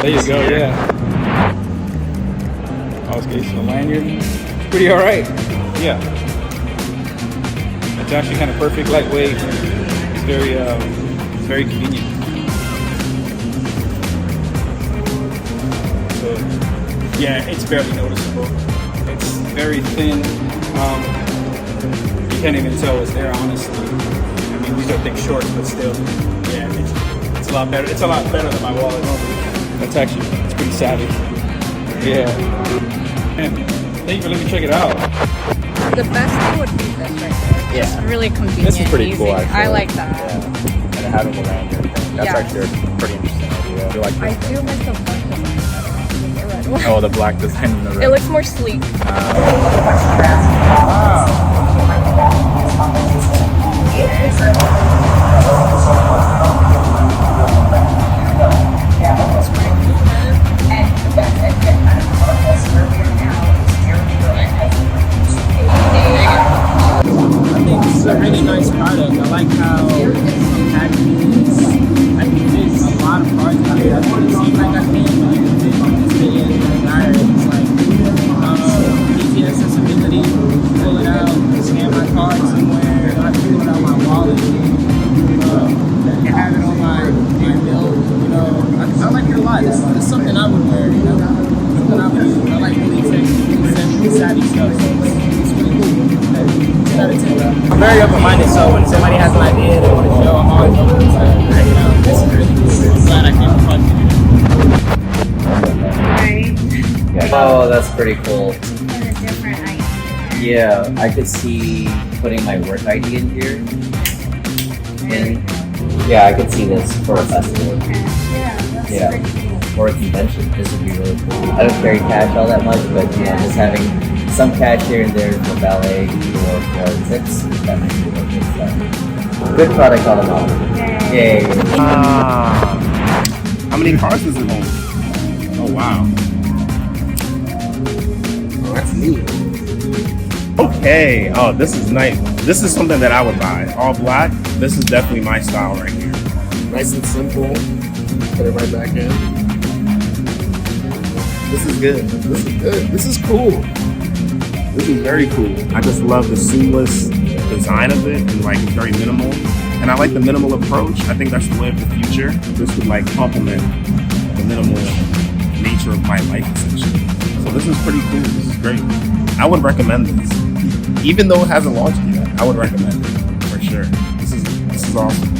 There you go, yeah. Okay, so lanyard, it's pretty alright. Yeah. It's actually kind of perfect, lightweight. It's very convenient. So, yeah, it's barely noticeable. It's very thin. You can't even tell it's there, honestly. I mean, these are thick shorts, but still, yeah, it's a lot better. It's a lot better than my wallet normally. It's pretty savage. Yeah. And thank you for letting me check it out. The best thing would be this right there. Yeah. It's really convenient. This is pretty easy. cool, actually. I like that. Yeah. And having the lanyard thing. That's actually a pretty interesting idea. I like I do miss the black design better than the red one. Oh, the black design and the red. It looks more sleek. It's a really nice product. I like how packaging is. I think there's a lot of parts out there. It seems like I can't believe it's in the desire. It's like easy accessibility, pull it out, scan my card somewhere, I have to pull it out my wallet, and have it on my bill. You know, I like it a lot. It's something I would wear. You know, something I would use. I like really savvy stuff. So it's really cool. I'm very open-minded, so when somebody has an idea they want to show, I'm always open to it. You know, this is really cool. I'm glad I came to Yeah. Oh, that's pretty cool. It's a different idea. Yeah, I could see putting my work ID in here. And yeah, I could see this for a festival. Yeah, that's pretty cool. Or a convention. This would be really cool. I don't carry cash all that much, but you know, just having some cash here and there for ballet or for tips, that might be really good stuff. Good product all in all. Yay. How many cars does it hold? Oh wow. Oh, that's neat. Okay. Oh, this is nice. This is something that I would buy. All black. This is definitely my style right here. Nice and simple. Put it right back in. This is good. This is good. This is cool. This is very cool. I just love the seamless design of it, and like it's very minimal. And I like the minimal approach. I think that's the way of the future. This would like complement the minimal nature of my life essentially. So this is pretty cool. This is great. I would recommend this. Even though it hasn't launched yet, I would recommend it for sure. This is awesome.